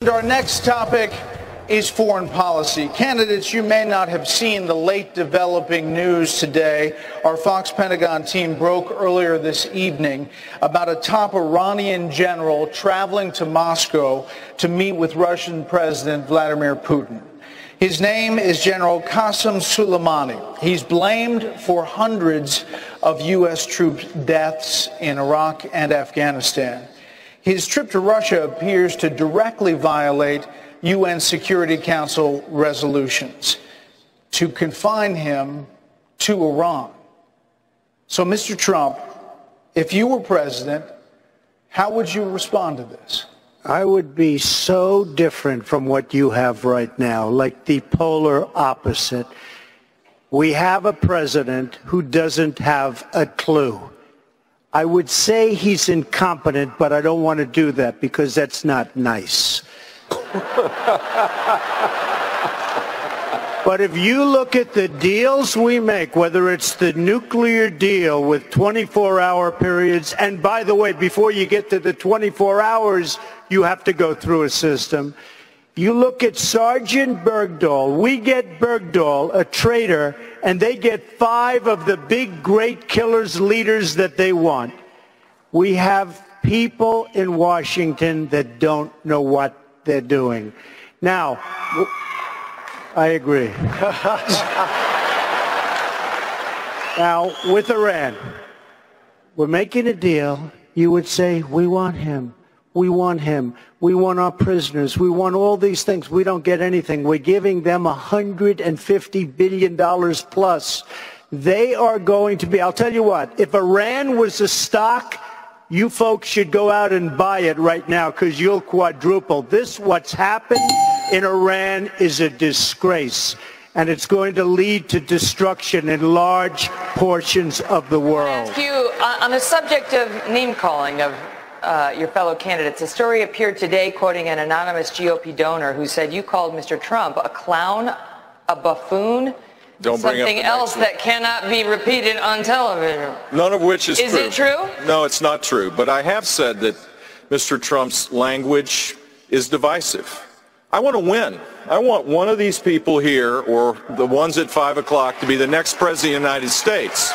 Our next topic is foreign policy. Candidates, you may not have seen the late developing news today. Our Fox Pentagon team broke earlier this evening about a top Iranian general traveling to Moscow to meet with Russian President Vladimir Putin. His name is General Qasem Soleimani. He's blamed for hundreds of U.S. troops' deaths in Iraq and Afghanistan. His trip to Russia appears to directly violate UN Security Council resolutions to confine him to Iran. So, Mr. Trump, if you were president, how would you respond to this? I would be so different from what you have right now, like the polar opposite. We have a president who doesn't have a clue. I would say he's incompetent, but I don't want to do that because that's not nice. But if you look at the deals we make, whether it's the nuclear deal with 24-hour periods, and by the way, before you get to the 24 hours, you have to go through a system. You look at Sergeant Bergdahl. We get Bergdahl, a traitor, and they get 5 of the big, great killers, leaders that they want. We have people in Washington that don't know what they're doing. Now, I agree. Now, with Iran, we're making a deal. You would say, we want him. We want him. We want our prisoners. We want all these things. We don't get anything. We're giving them $150 billion plus. They are going to be, I'll tell you what, if Iran was a stock, you folks should go out and buy it right now because you'll quadruple. What's happened in Iran is a disgrace, and it's going to lead to destruction in large portions of the world. I ask you, on the subject of name-calling of your fellow candidates, a story appeared today quoting an anonymous GOP donor who said you called Mr. Trump a clown, a buffoon, something else that cannot be repeated on television. None of which is true. Is it true? No, it's not true. But I have said that Mr. Trump's language is divisive. I want to win. I want one of these people here, or the ones at 5 o'clock, to be the next president of the United States.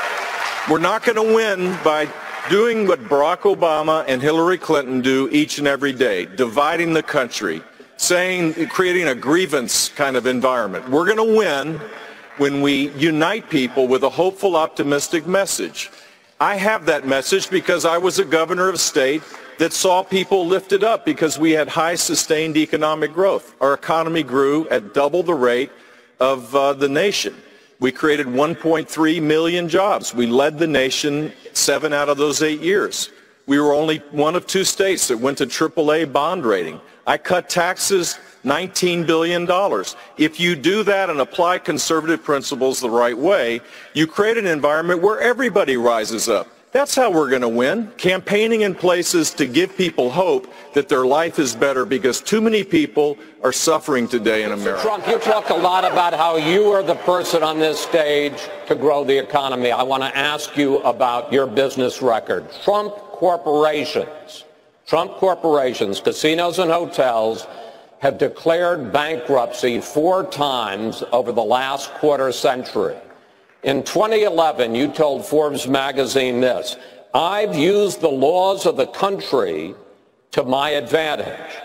We're not going to win by doing what Barack Obama and Hillary Clinton do each and every day, dividing the country, creating a grievance kind of environment. We're going to win when we unite people with a hopeful, optimistic message. I have that message because I was a governor of a state that saw people lifted up because we had high sustained economic growth. Our economy grew at double the rate of the nation. We created 1.3 million jobs. We led the nation 7 out of those 8 years. We were only one of 2 states that went to AAA bond rating. I cut taxes $19 billion. If you do that and apply conservative principles the right way, you create an environment where everybody rises up. That's how we're going to win, campaigning in places to give people hope that their life is better because too many people are suffering today in America. Trump, you talked a lot about how you are the person on this stage to grow the economy. I want to ask you about your business record. Trump corporations, casinos and hotels, have declared bankruptcy 4 times over the last quarter century. In 2011, you told Forbes magazine this: I've used the laws of the country to my advantage.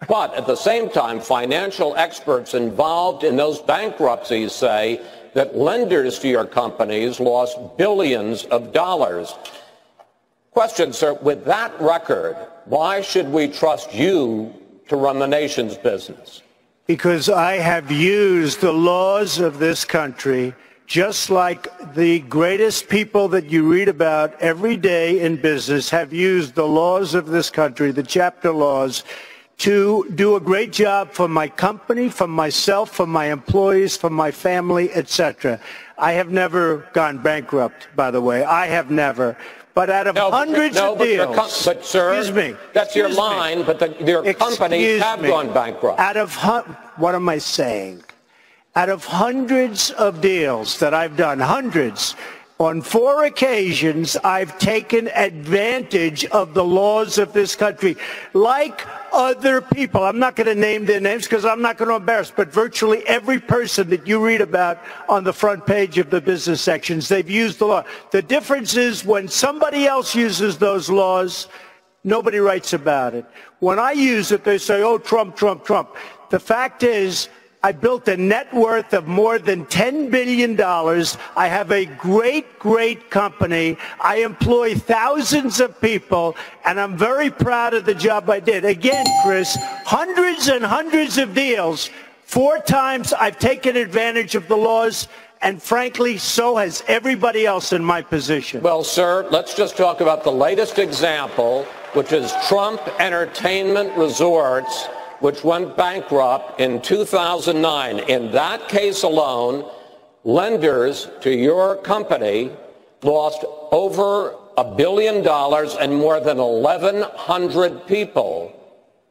But at the same time, financial experts involved in those bankruptcies say that lenders to your companies lost billions of dollars. Question, sir, with that record, why should we trust you to run the nation's business? Because I have used the laws of this country just like the greatest people that you read about every day in business have used the laws of this country, the chapter laws, to do a great job for my company, for myself, for my employees, for my family, etc. I have never gone bankrupt, by the way. I have never. But out of hundreds of deals, but sir, excuse me, that's your line, but your companies have gone bankrupt. What am I saying? Out of hundreds of deals that I've done, hundreds, On 4 occasions, I've taken advantage of the laws of this country, like other people. I'm not going to name their names because I'm not going to embarrass, but virtually every person that you read about on the front page of the business sections, they've used the law. The difference is when somebody else uses those laws, nobody writes about it. When I use it, they say, oh, Trump, Trump, Trump. The fact is, I built a net worth of more than $10 billion. I have a great, great company. I employ thousands of people, and I'm very proud of the job I did. Again, Chris, hundreds and hundreds of deals. 4 times I've taken advantage of the laws, and frankly, so has everybody else in my position. Well, sir, let's just talk about the latest example, which is Trump Entertainment Resorts, which went bankrupt in 2009. In that case alone, lenders to your company lost over $1 billion and more than 1,100 people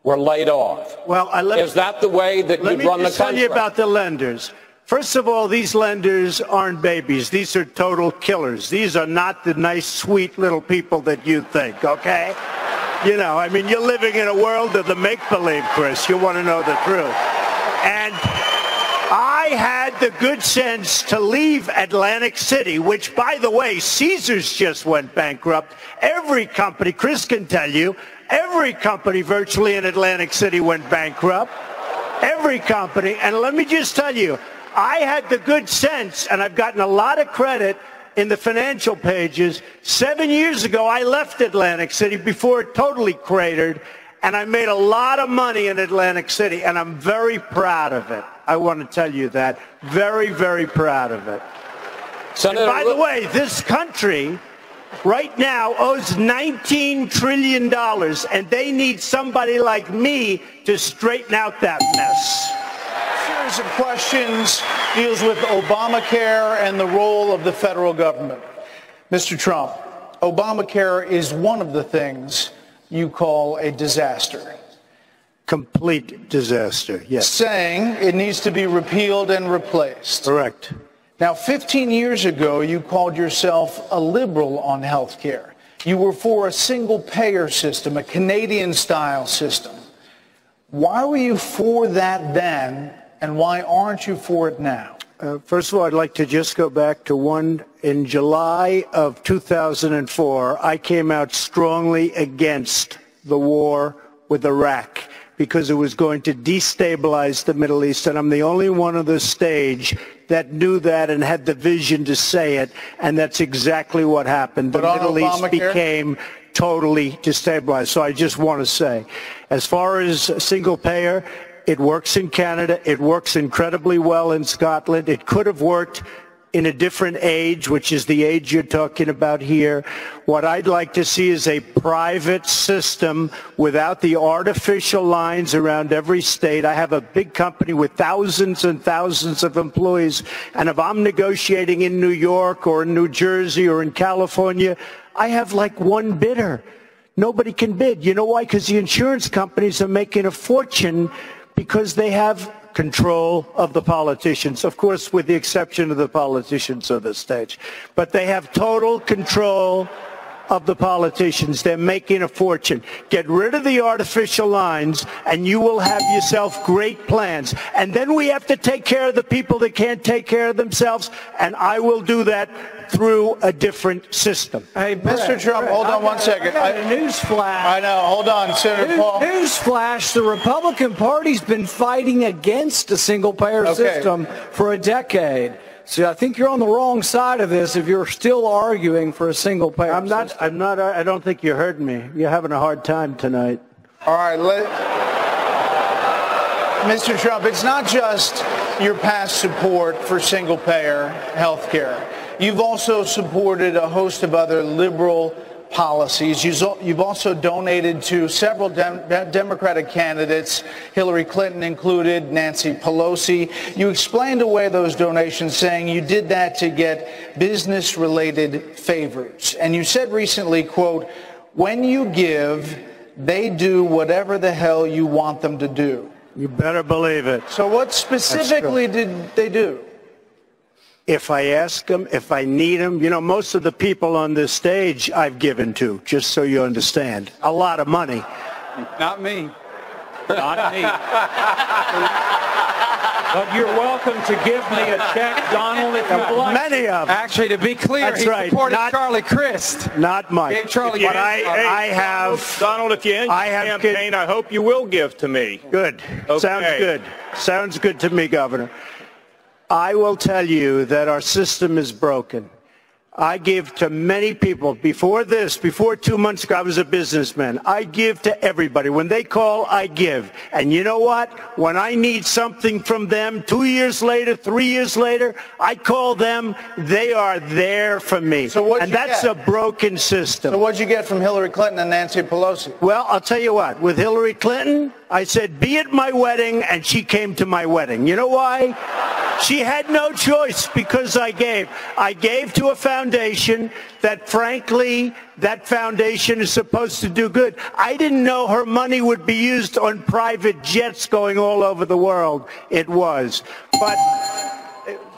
were laid off. Well, is that the way that you run the country? Let me just tell you about the lenders. First of all, these lenders aren't babies. These are total killers. These are not the nice, sweet little people that you think, okay? You know, I mean, you're living in a world of the make-believe, Chris. You want to know the truth. And I had the good sense to leave Atlantic City, which, by the way, Caesars just went bankrupt. Every company, Chris can tell you, every company virtually in Atlantic City went bankrupt. Every company. And let me just tell you, I had the good sense, and I've gotten a lot of credit in the financial pages. 7 years ago, I left Atlantic City before it totally cratered, and I made a lot of money in Atlantic City, and I'm very proud of it. I want to tell you that. Very, very proud of it. Senator, and by the way, this country right now owes $19 trillion, and they need somebody like me to straighten out that mess. Series of questions deals with Obamacare and the role of the federal government. Mr. Trump, Obamacare is one of the things you call a disaster. Complete disaster, yes. Saying it needs to be repealed and replaced. Correct. Now, 15 years ago, you called yourself a liberal on health care. You were for a single-payer system, a Canadian-style system. Why were you for that then, and why aren't you for it now? First of all, I'd like to just go back to one. In July of 2004, I came out strongly against the war with Iraq because it was going to destabilize the Middle East, and I'm the only one on the stage that knew that and had the vision to say it, and that's exactly what happened. The Middle East became totally destabilized. So I just want to say, as far as single payer, it works in Canada. It works incredibly well in Scotland. It could have worked in a different age, which is the age you're talking about here. What I'd like to see is a private system without the artificial lines around every state. I have a big company with thousands and thousands of employees, and if I'm negotiating in New York or in New Jersey or in California, I have like one bidder. Nobody can bid. You know why? Because the insurance companies are making a fortune because they have control of the politicians, of course, with the exception of the politicians on the stage. But they have total control of the politicians. They're making a fortune. Get rid of the artificial lines, and you will have yourself great plans. And then we have to take care of the people that can't take care of themselves, and I will do that through a different system. Hey, Mr. Trump, hold on one second. I got a news flash. I know. Hold on, Senator Paul. News flash. The Republican Party's been fighting against a single-payer system for a decade. So I think you're on the wrong side of this if you're still arguing for a single-payer system. I don't think you heard me. You're having a hard time tonight. All right, Mr. Trump, it's not just your past support for single-payer health care. You've also supported a host of other liberal policies. You've also donated to several Democratic candidates, Hillary Clinton included, Nancy Pelosi. You explained away those donations, saying you did that to get business-related favors. And you said recently, quote, "When you give, they do whatever the hell you want them to do." You better believe it. So what specifically did they do? If I ask them, if I need them, you know, most of the people on this stage I've given to, just so you understand. A lot of money. Not me. Not me. But you're welcome to give me a check, Donald, if you'd like. Many of them. Actually, to be clear, That's he right. supported Not Charlie Crist. Not Mike. Gave Charlie But I have... Donald, if you end your campaign, I hope you will give to me. Good. Okay. Sounds good. Sounds good to me, Governor. I will tell you that our system is broken. I give to many people. Before 2 months ago, I was a businessman. I give to everybody. When they call, I give. And you know what? When I need something from them 2 years later, 3 years later, I call them. They are there for me. And that's a broken system. So what'd you get from Hillary Clinton and Nancy Pelosi? Well, I'll tell you what. With Hillary Clinton, I said, be at my wedding, and she came to my wedding. You know why? She had no choice because I gave. I gave to a foundation that, frankly, that foundation is supposed to do good. I didn't know her money would be used on private jets going all over the world. It was. But...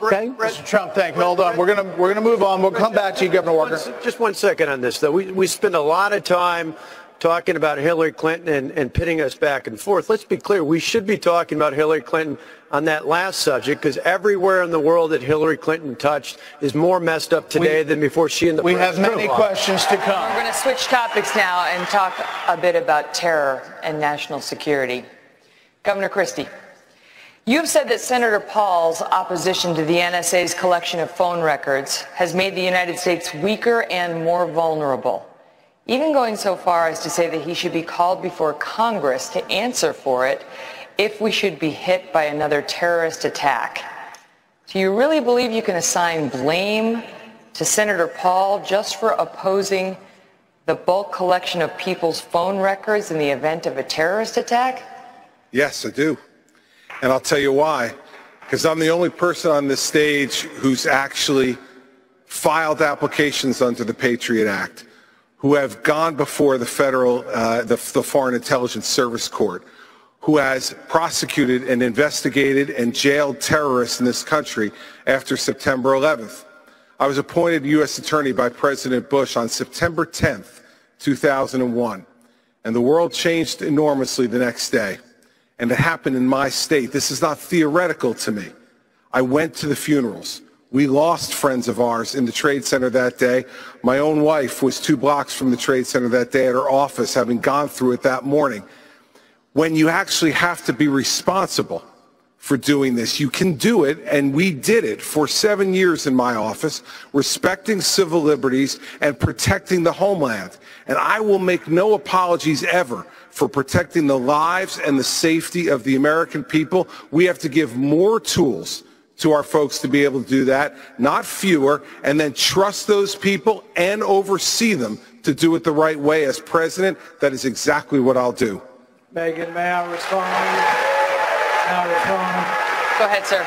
Okay. Mr. Trump, thank you. Hold on. We're gonna move on. We'll come back to you, Governor Walker. Just 1 second on this, though. We spend a lot of time talking about Hillary Clinton and pitting us back and forth. Let's be clear. We should be talking about Hillary Clinton on that last subject, because everywhere in the world that Hillary Clinton touched is more messed up today than before she and the president. We have many questions to come. We're going to switch topics now and talk a bit about terror and national security. Governor Christie, you have said that Senator Paul's opposition to the NSA's collection of phone records has made the United States weaker and more vulnerable, even going so far as to say that he should be called before Congress to answer for it if we should be hit by another terrorist attack. Do you really believe you can assign blame to Senator Paul just for opposing the bulk collection of people's phone records in the event of a terrorist attack? Yes, I do. And I'll tell you why. Because I'm the only person on this stage who's actually filed applications under the Patriot Act, who have gone before the the Foreign Intelligence Service Court, who has prosecuted and investigated and jailed terrorists in this country after September 11th. I was appointed U.S. Attorney by President Bush on September 10th, 2001, and the world changed enormously the next day. And it happened in my state. This is not theoretical to me. I went to the funerals. We lost friends of ours in the Trade Center that day. My own wife was 2 blocks from the Trade Center that day at her office, having gone through it that morning. When you actually have to be responsible for doing this, you can do it, and we did it for 7 years in my office, respecting civil liberties and protecting the homeland. And I will make no apologies ever for protecting the lives and the safety of the American people. We have to give more tools to our folks to be able to do that, not fewer, and then trust those people and oversee them to do it the right way. As president, that is exactly what I'll do. Megan, may I respond? Go ahead, sir.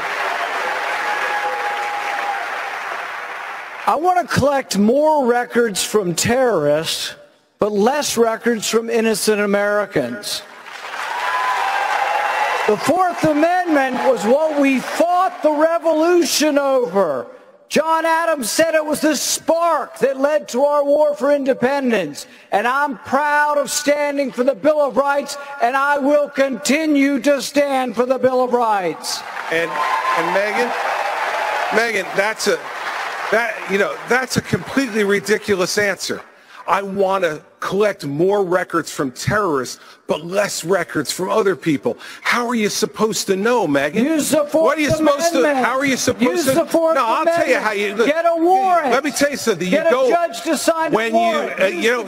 I want to collect more records from terrorists, but less records from innocent Americans. The Fourth Amendment was what we fought the revolution over. John Adams said it was the spark that led to our war for independence. And I'm proud of standing for the Bill of Rights, and I will continue to stand for the Bill of Rights. And Megan, that's a completely ridiculous answer. I want to collect more records from terrorists, but less records from other people. How are you supposed to know, Megan? Use the Fourth Amendment. How are you supposed to? Use the Fourth I'll tell you how you get a warrant. Let me tell you something. Get a judge to sign a warrant.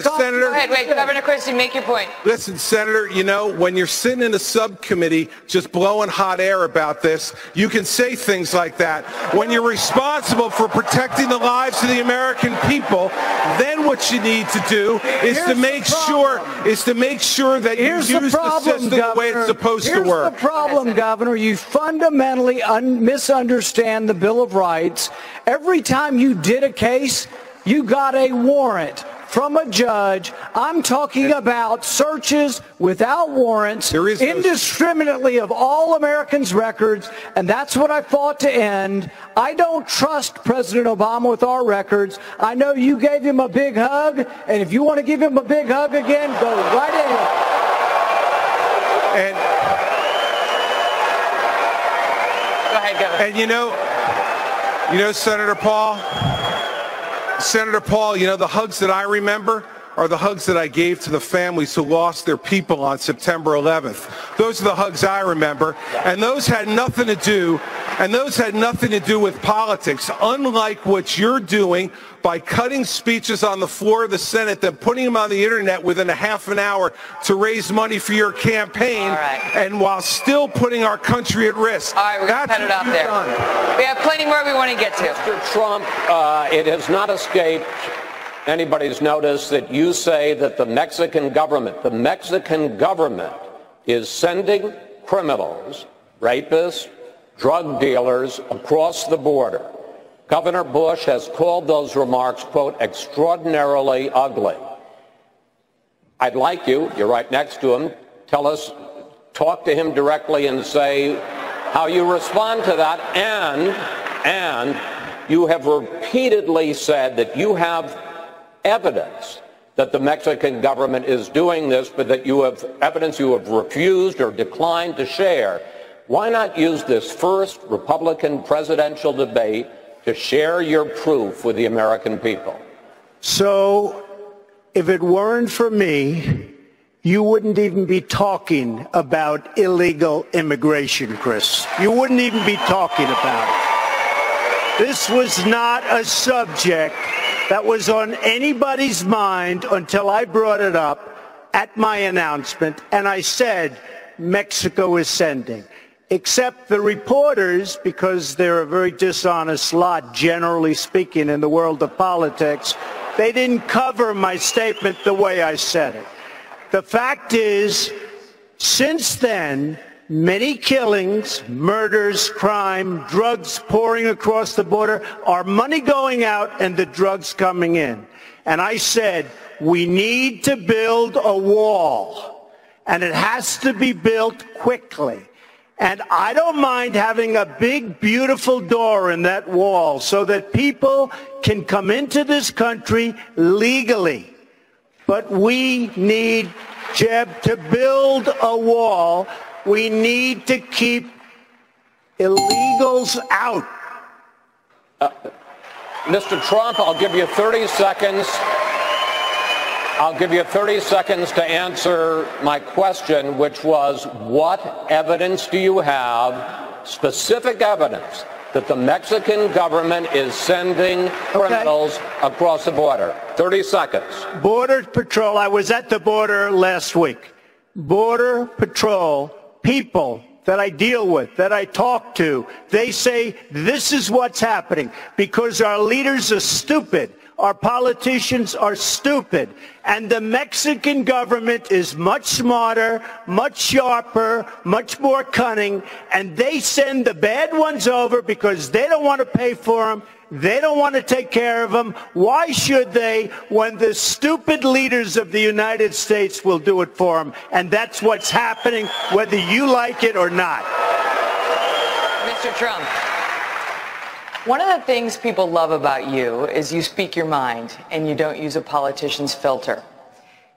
Senator. Wait, Governor Christie, make your point. Listen, Senator, when you're sitting in a subcommittee just blowing hot air about this, you can say things like that. When you're responsible for protecting the lives of the American people, then what you need to do is to make sure that you use the system the way it's supposed to work. Here's the problem, Governor. You fundamentally misunderstand the Bill of Rights. Every time you did a case, you got a warrant. from a judge. I'm talking about searches without warrants, indiscriminately of all Americans' records, and that's what I fought to end. I don't trust President Obama with our records. I know you gave him a big hug, and if you want to give him a big hug again, go right ahead. Go ahead, Governor. And you know, Senator Paul, the hugs that I remember are the hugs that I gave to the families who lost their people on September 11th. Those are the hugs I remember, and those had nothing to do with politics, unlike what you're doing by cutting speeches on the floor of the Senate, then putting them on the internet within a half an hour to raise money for your campaign, and while still putting our country at risk. All right, we're going to cut it off there. We have plenty more we want to get to. Mr. Trump, it has not escaped anybody's notice that you say that the Mexican government is sending criminals, rapists, drug dealers across the border. Governor Bush has called those remarks, quote, extraordinarily ugly. I'd like you're right next to him, talk to him directly and say how you respond to that, and you have repeatedly said that you have evidence that the Mexican government is doing this, but that you have evidence you have refused or declined to share. Why not use this first Republican presidential debate to share your proof with the American people? So if it weren't for me, you wouldn't even be talking about illegal immigration, Chris. You wouldn't even be talking about it. This was not a subject that was on anybody's mind until I brought it up at my announcement, and I said Mexico is sending. Except the reporters, because they're a very dishonest lot, generally speaking, in the world of politics, they didn't cover my statement the way I said it. The fact is, since then, many killings, murders, crime, drugs pouring across the border, our money going out and the drugs coming in. And I said, we need to build a wall, and it has to be built quickly. And I don't mind having a big, beautiful door in that wall so that people can come into this country legally. But we need, Jeb, to build a wall. We need to keep illegals out. Mr. Trump, I'll give you 30 seconds. I'll give you 30 seconds to answer my question, which was, what evidence do you have, specific evidence, that the Mexican government is sending criminals across the border? 30 seconds. Border Patrol, I was at the border last week. Border Patrol people that I deal with, that I talk to, they say this is what's happening because our leaders are stupid. Our politicians are stupid. And the Mexican government is much smarter, much sharper, much more cunning, and they send the bad ones over because they don't want to pay for them. They don't want to take care of them. Why should they when the stupid leaders of the United States will do it for them? And that's what's happening, whether you like it or not. Mr. Trump, one of the things people love about you is you speak your mind and you don't use a politician's filter.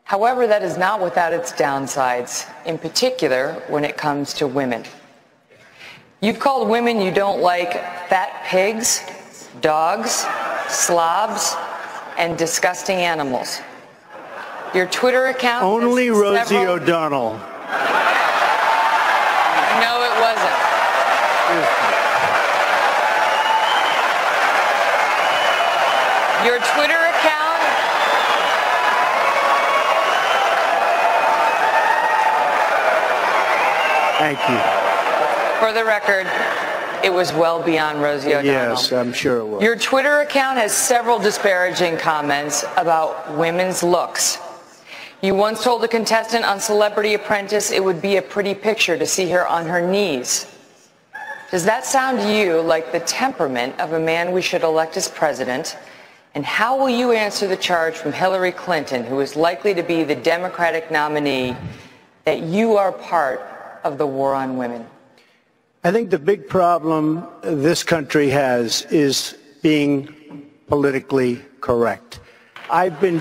However, that is not without its downsides, in particular when it comes to women. You've called women you don't like fat pigs, dogs, slobs, and disgusting animals. Your Twitter account... Only Rosie O'Donnell. No, it wasn't. Your Twitter account... Thank you. For the record, it was well beyond Rosie O'Donnell. Yes, I'm sure it was. Your Twitter account has several disparaging comments about women's looks. You once told a contestant on Celebrity Apprentice it would be a pretty picture to see her on her knees. Does that sound to you like the temperament of a man we should elect as president? And how will you answer the charge from Hillary Clinton, who is likely to be the Democratic nominee, that you are part of the war on women? I think the big problem this country has is being politically correct. I've been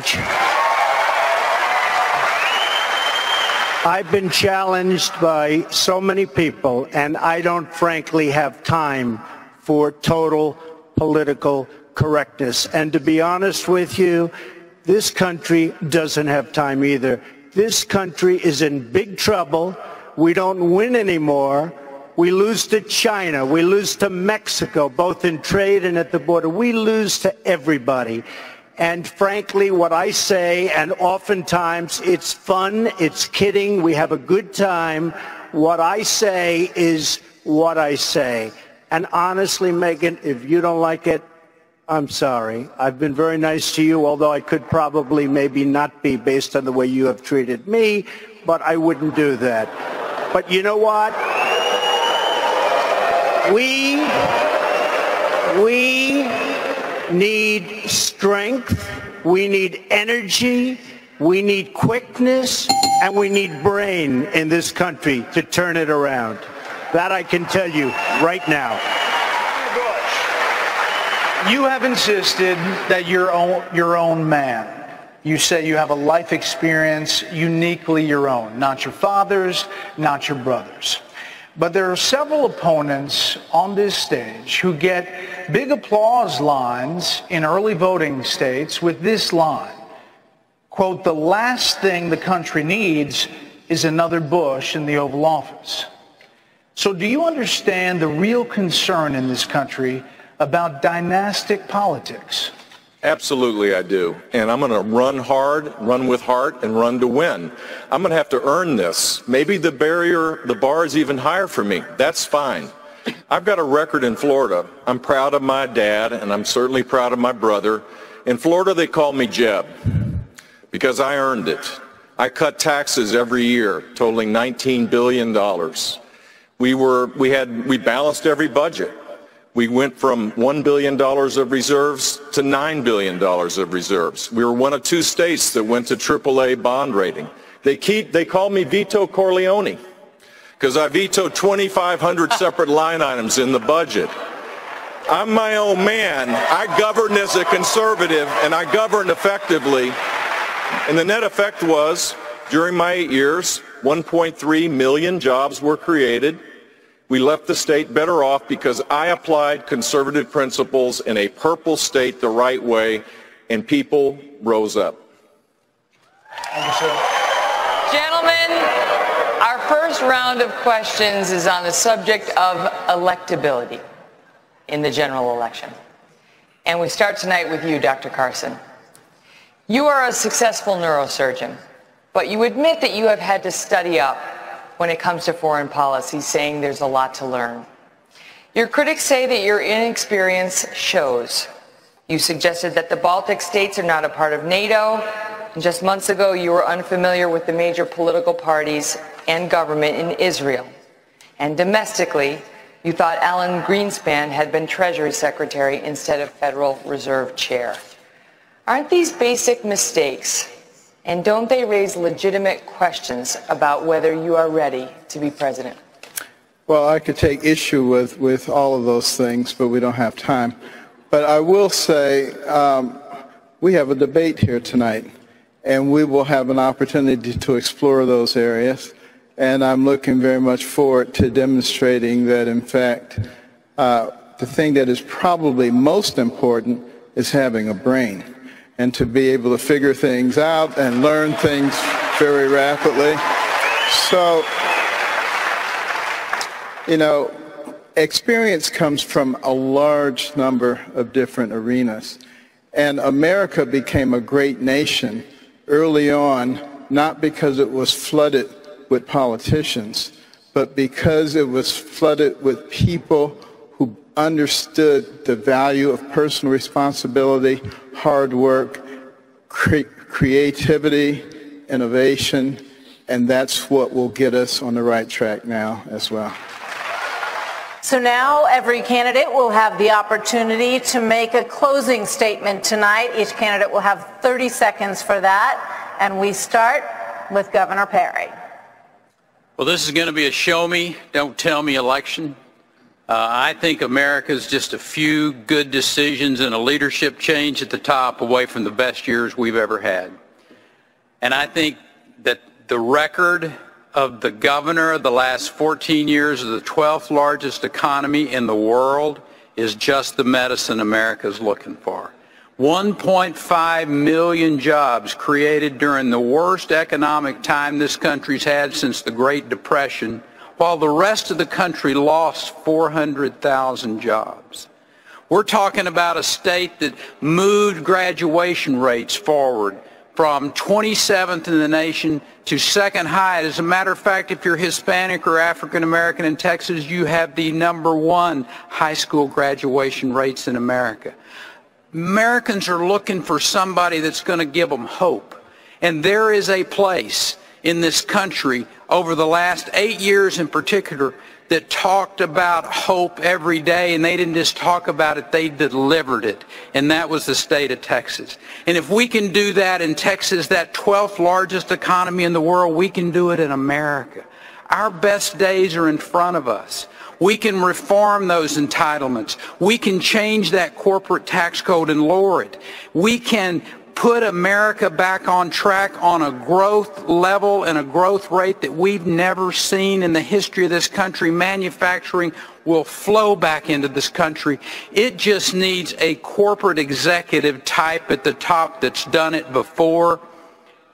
challenged by so many people, and I don't frankly have time for total political correctness. And to be honest with you, this country doesn't have time either. This country is in big trouble. We don't win anymore. We lose to China. We lose to Mexico, both in trade and at the border. We lose to everybody. And frankly, what I say, and oftentimes it's fun, it's kidding, we have a good time, what I say is what I say. And honestly, Megan, if you don't like it, I'm sorry. I've been very nice to you, although I could probably maybe not be based on the way you have treated me, but I wouldn't do that. But you know what? We need strength, we need energy, we need quickness, and we need brain in this country to turn it around. That I can tell you right now. You have insisted that you're your own man. You say you have a life experience uniquely your own, not your father's, not your brother's. But there are several opponents on this stage who get big applause lines in early voting states with this line, quote, "The last thing the country needs is another Bush in the Oval Office." So do you understand the real concern in this country about dynastic politics? Absolutely, I do. And I'm going to run hard, run with heart, and run to win. I'm going to have to earn this. Maybe the bar is even higher for me. That's fine. I've got a record in Florida. I'm proud of my dad, and I'm certainly proud of my brother. In Florida, they call me Jeb because I earned it. I cut taxes every year, totaling $19 billion. We balanced every budget. We went from $1 billion of reserves to $9 billion of reserves. We were one of 2 states that went to AAA bond rating. They call me Vito Corleone because I vetoed 2,500 separate line items in the budget. I'm my own man. I govern as a conservative, and I governed effectively. And the net effect was, during my 8 years, 1.3 million jobs were created. We left the state better off because I applied conservative principles in a purple state the right way, and people rose up. Thank you, sir. Gentlemen, our first round of questions is on the subject of electability in the general election. And we start tonight with you, Dr. Carson. You are a successful neurosurgeon, but you admit that you have had to study up when it comes to foreign policy, saying there's a lot to learn. Your critics say that your inexperience shows. You suggested that the Baltic states are not a part of NATO, and just months ago you were unfamiliar with the major political parties and government in Israel. And domestically, you thought Alan Greenspan had been Treasury Secretary instead of Federal Reserve Chair. Aren't these basic mistakes? And don't they raise legitimate questions about whether you are ready to be president? Well, I could take issue with all of those things, but we don't have time. But I will say we have a debate here tonight, and we will have an opportunity to explore those areas. And I'm looking very much forward to demonstrating that, in fact, the thing that is probably most important is having a brain, and to be able to figure things out and learn things very rapidly. So, you know, experience comes from a large number of different arenas. And America became a great nation early on, not because it was flooded with politicians, but because it was flooded with people who understood the value of personal responsibility, hard work, creativity, innovation, and that's what will get us on the right track now as well. So now every candidate will have the opportunity to make a closing statement tonight. Each candidate will have 30 seconds for that. And we start with Governor Perry. Well, this is going to be a show me, don't tell me election. I think America's just a few good decisions and a leadership change at the top away from the best years we've ever had. And I think that the record of the governor of the last 14 years of the 12th largest economy in the world is just the medicine America's looking for. 1.5 million jobs created during the worst economic time this country's had since the Great Depression, while the rest of the country lost 400,000 jobs. We're talking about a state that moved graduation rates forward from 27th in the nation to second high. As a matter of fact, if you're Hispanic or African American in Texas, you have the #1 high school graduation rates in America. Americans are looking for somebody that's going to give them hope. And there is a place in this country over the last 8 years in particular that talked about hope every day, and they didn't just talk about it, they delivered it, and that was the state of Texas. And if we can do that in Texas, that 12th largest economy in the world, we can do it in America. Our best days are in front of us. We can reform those entitlements. We can change that corporate tax code and lower it. We can put America back on track on a growth level and a growth rate that we've never seen in the history of this country. Manufacturing will flow back into this country. It just needs a corporate executive type at the top that's done it before.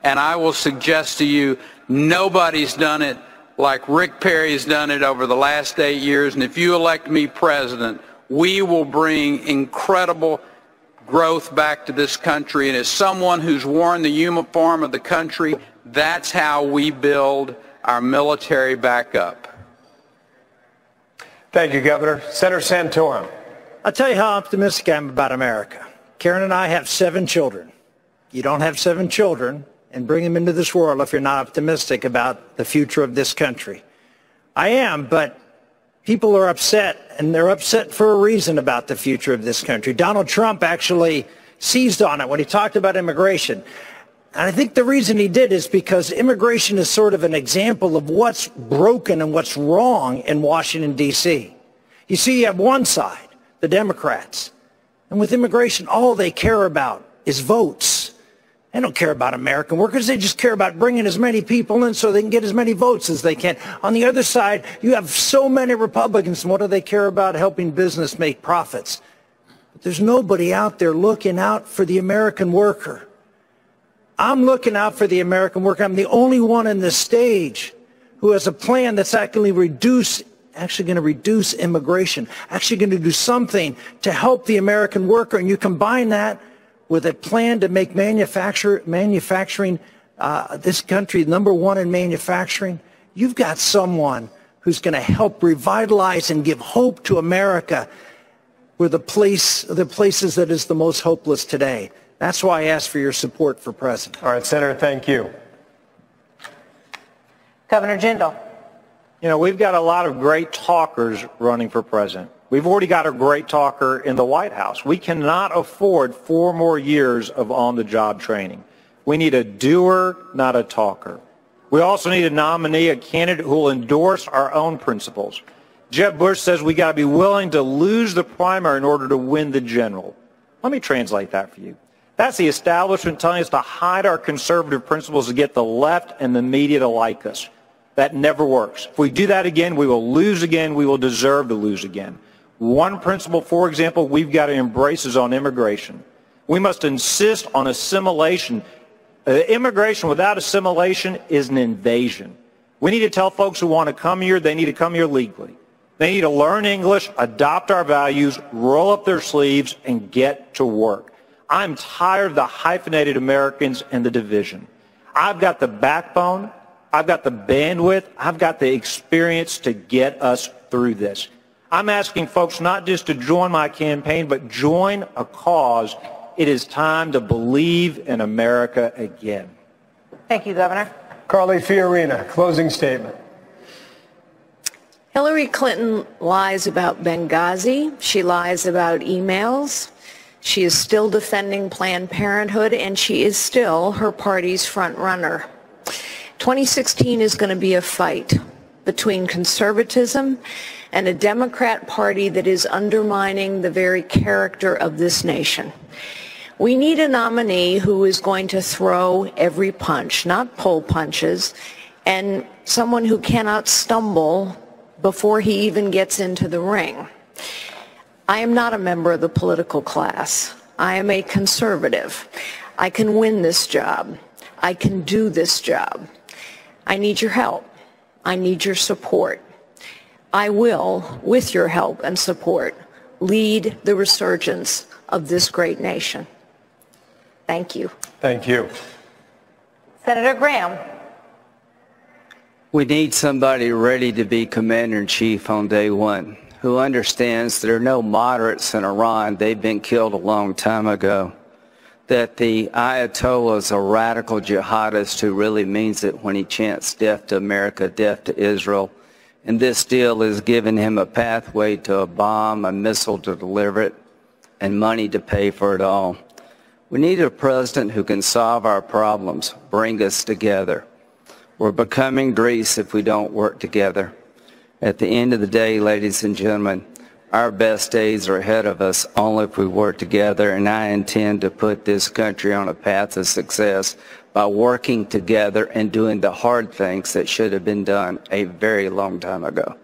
And I will suggest to you, nobody's done it like Rick Perry's done it over the last 8 years. And if you elect me president, we will bring incredible growth back to this country. And as someone who's worn the uniform of the country, that's how we build our military back up. Thank you, Governor. Senator Santorum. I'll tell you how optimistic I am about America. Karen and I have 7 children. You don't have 7 children and bring them into this world if you're not optimistic about the future of this country. I am, but people are upset, and they're upset for a reason about the future of this country. Donald Trump actually seized on it when he talked about immigration. And I think the reason he did is because immigration is sort of an example of what's broken and what's wrong in Washington, D.C. You see, you have one side, the Democrats, and with immigration, all they care about is votes. They don't care about American workers. They just care about bringing as many people in so they can get as many votes as they can. On the other side, you have so many Republicans. And what do they care about? Helping business make profits. But there's nobody out there looking out for the American worker. I'm looking out for the American worker. I'm the only one in this stage who has a plan that's actually going to reduce immigration, actually going to do something to help the American worker. And you combine that with a plan to make manufacturing this country #1 in manufacturing, you've got someone who's going to help revitalize and give hope to America where the places that is the most hopeless today. That's why I ask for your support for president. All right, Senator, thank you. Governor Jindal. You know, we've got a lot of great talkers running for president. We've already got a great talker in the White House. We cannot afford 4 more years of on-the-job training. We need a doer, not a talker. We also need a nominee, a candidate who will endorse our own principles. Jeb Bush says we got to be willing to lose the primary in order to win the general. Let me translate that for you. That's the establishment telling us to hide our conservative principles to get the left and the media to like us. That never works. If we do that again, we will lose again. We will deserve to lose again. One principle, for example, we've got to embrace is on immigration. We must insist on assimilation. Immigration without assimilation is an invasion. We need to tell folks who want to come here, they need to come here legally. They need to learn English, adopt our values, roll up their sleeves, and get to work. I'm tired of the hyphenated Americans and the division. I've got the backbone, I've got the bandwidth, I've got the experience to get us through this. I'm asking folks not just to join my campaign, but join a cause. It is time to believe in America again. Thank you, Governor. Carly Fiorina, closing statement. Hillary Clinton lies about Benghazi. She lies about emails. She is still defending Planned Parenthood, and she is still her party's front runner. 2016 is going to be a fight between conservatism and a Democrat Party that is undermining the very character of this nation. We need a nominee who is going to throw every punch, not pull punches, and someone who cannot stumble before he even gets into the ring. I am not a member of the political class. I am a conservative. I can win this job. I can do this job. I need your help. I need your support. I will, with your help and support, lead the resurgence of this great nation. Thank you. Thank you. Senator Graham. We need somebody ready to be commander-in-chief on day one, who understands there are no moderates in Iran. They've been killed a long time ago. That the Ayatollah is a radical jihadist who really means it when he chants death to America, death to Israel. And this deal is giving him a pathway to a bomb, a missile to deliver it, and money to pay for it all. We need a president who can solve our problems, bring us together. We're becoming Greece if we don't work together. At the end of the day, ladies and gentlemen, our best days are ahead of us only if we work together, and I intend to put this country on a path of success by working together and doing the hard things that should have been done a very long time ago.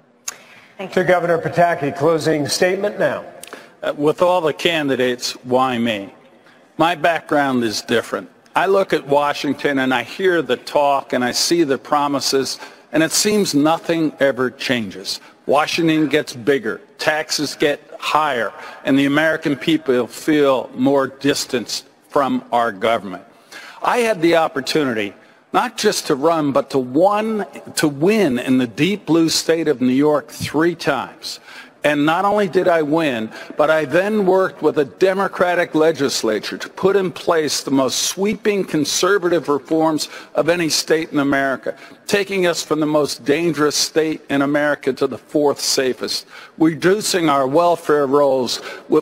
Thank you. To Governor Pataki, closing statement now. With all the candidates, why me? My background is different. I look at Washington and I hear the talk and I see the promises, and it seems nothing ever changes. Washington gets bigger, taxes get higher, and the American people feel more distanced from our government. I had the opportunity not just to run, but to win in the deep blue state of New York 3 times. And not only did I win, but I then worked with a Democratic legislature to put in place the most sweeping conservative reforms of any state in America, taking us from the most dangerous state in America to the 4th safest, reducing our welfare rolls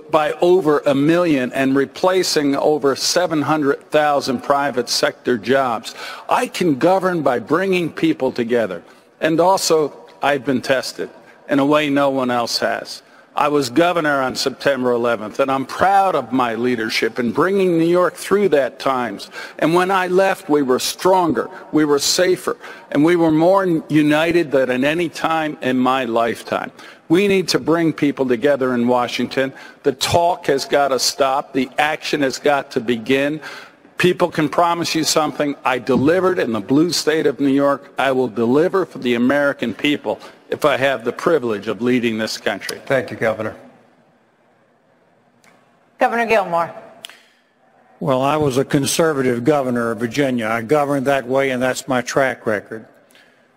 by over 1 million and replacing over 700,000 private sector jobs. I can govern by bringing people together. And also, I've been tested in a way no one else has. I was governor on September 11th, and I'm proud of my leadership in bringing New York through that times. And when I left, we were stronger, we were safer, and we were more united than at any time in my lifetime. We need to bring people together in Washington. The talk has got to stop. The action has got to begin. People can promise you something. I delivered in the blue state of New York. I will deliver for the American people if I have the privilege of leading this country. Thank you, Governor. Governor Gilmore. Well, I was a conservative governor of Virginia. I governed that way, and that's my track record.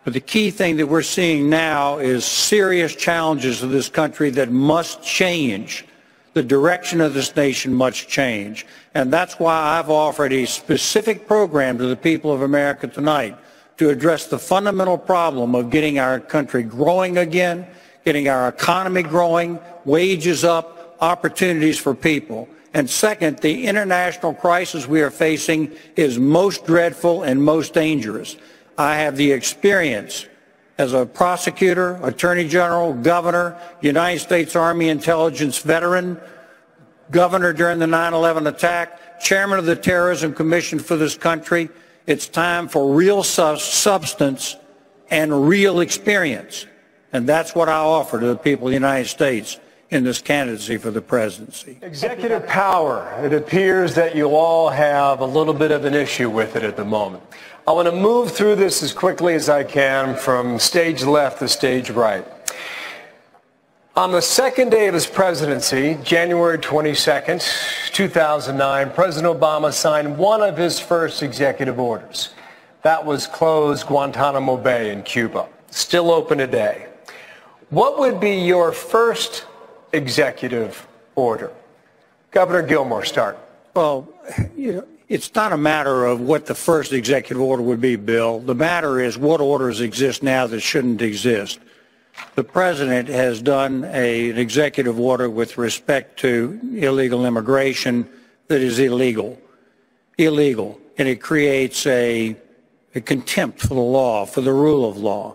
But the key thing that we're seeing now is serious challenges of this country that must change. The direction of this nation must change. And that's why I've offered a specific program to the people of America tonight to address the fundamental problem of getting our country growing again, getting our economy growing, wages up, opportunities for people. And second, the international crisis we are facing is most dreadful and most dangerous. I have the experience as a prosecutor, attorney general, governor, United States Army intelligence veteran, governor during the 9/11 attack, chairman of the Terrorism Commission for this country. It's time for real substance and real experience. And that's what I offer to the people of the United States in this candidacy for the presidency. Executive power. It appears that you all have a little bit of an issue with it at the moment. I want to move through this as quickly as I can from stage left to stage right. On the second day of his presidency, January 22nd, 2009, President Obama signed one of his first executive orders. That was close Guantanamo Bay in Cuba, still open today. What would be your first executive order? Governor Gilmore, start. Well, it's not a matter of what the first executive order would be, Bill. The matter is what orders exist now that shouldn't exist. The president has done an executive order with respect to illegal immigration that is illegal, and it creates a contempt for the law, for the rule of law.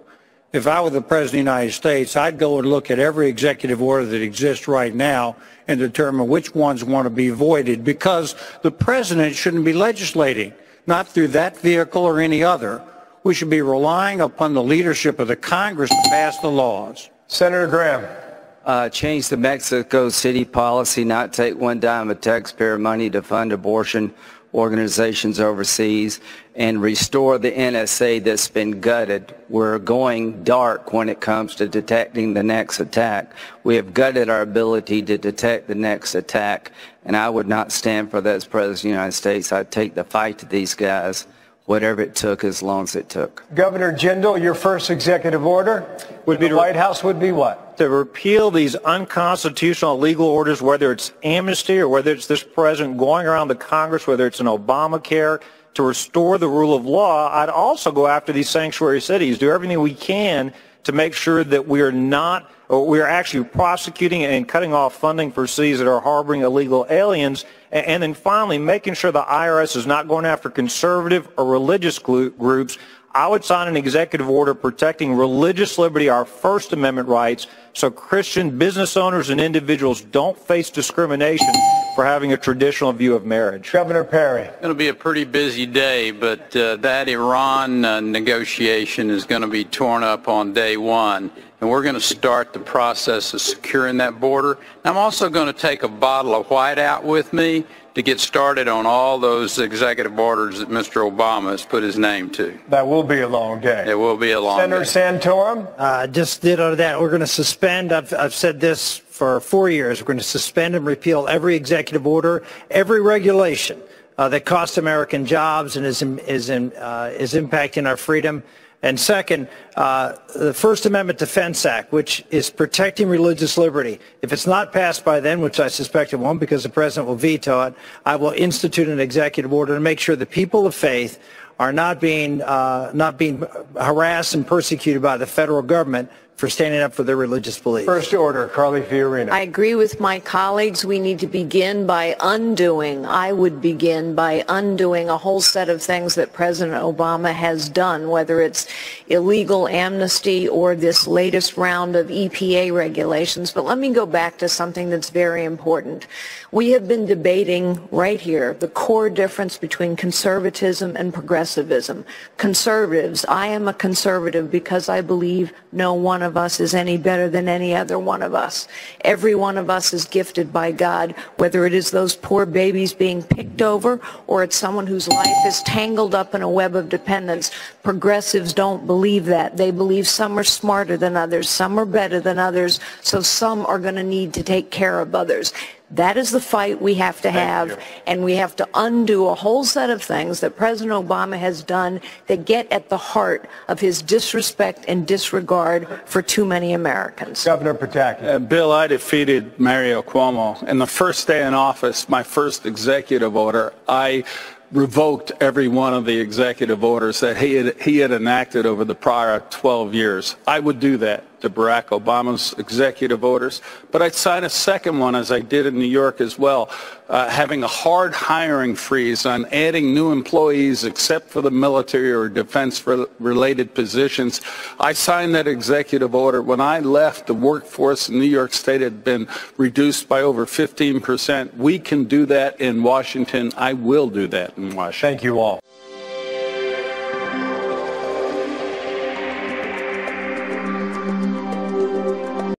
If I were the President of the United States, I'd go and look at every executive order that exists right now and determine which ones want to be voided, because the President shouldn't be legislating, not through that vehicle or any other. We should be relying upon the leadership of the Congress to pass the laws. Senator Graham. Change the Mexico City policy, not take one dime of taxpayer money to fund abortion organizations overseas, and restore the NSA that's been gutted. We're going dark when it comes to detecting the next attack. We have gutted our ability to detect the next attack, and I would not stand for that as President of the United States. I'd take the fight to these guys, whatever it took, as long as it took. Governor Jindal, your first executive order would be the White House would be what? To repeal these unconstitutional legal orders, whether it's amnesty or whether it's this president going around the Congress, whether it's an Obamacare, to restore the rule of law. I'd also go after these sanctuary cities, do everything we can to make sure that we're actually prosecuting and cutting off funding for cities that are harboring illegal aliens. And then finally, making sure the IRS is not going after conservative or religious groups. I would sign an executive order protecting religious liberty, our First Amendment rights, so Christian business owners and individuals don't face discrimination for having a traditional view of marriage. Governor Perry. It's going to be a pretty busy day, but that Iran negotiation is going to be torn up on day one, and we're going to start the process of securing that border. I'm also going to take a bottle of Whiteout with me to get started on all those executive orders that Mr. Obama has put his name to. That will be a long day. It will be a long day. Senator Santorum? Just ditto that. We're going to suspend, I've said this for 4 years, we're going to suspend and repeal every executive order, every regulation that costs American jobs and is impacting our freedom. And second, the First Amendment Defense Act, which is protecting religious liberty. If it's not passed by then, which I suspect it won't because the president will veto it, I will institute an executive order to make sure the people of faith are not being harassed and persecuted by the federal government for standing up for their religious beliefs. First order, Carly Fiorina. I agree with my colleagues. We need to begin by undoing, I would begin by undoing a whole set of things that President Obama has done, whether it's illegal amnesty or this latest round of EPA regulations. But let me go back to something that's very important. We have been debating right here the core difference between conservatism and progressivism. Conservatives, I am a conservative because I believe no one of us is any better than any other one of us. Every one of us is gifted by God, whether it is those poor babies being picked over or it's someone whose life is tangled up in a web of dependence. Progressives don't believe that. They believe some are smarter than others, some are better than others, so some are going to need to take care of others. That is the fight we have to have, and we have to undo a whole set of things that President Obama has done that get at the heart of his disrespect and disregard for too many Americans. Governor Pataki. Bill, I defeated Mario Cuomo. In the first day in office, my first executive order, I revoked every one of the executive orders that he had enacted over the prior 12 years. I would do that to Barack Obama's executive orders, but I'd sign a second one, as I did in New York as well, having a hard hiring freeze on adding new employees except for the military or defense-related positions. I signed that executive order. When I left, the workforce in New York State had been reduced by over 15%. We can do that in Washington. I will do that in Washington. Thank you all.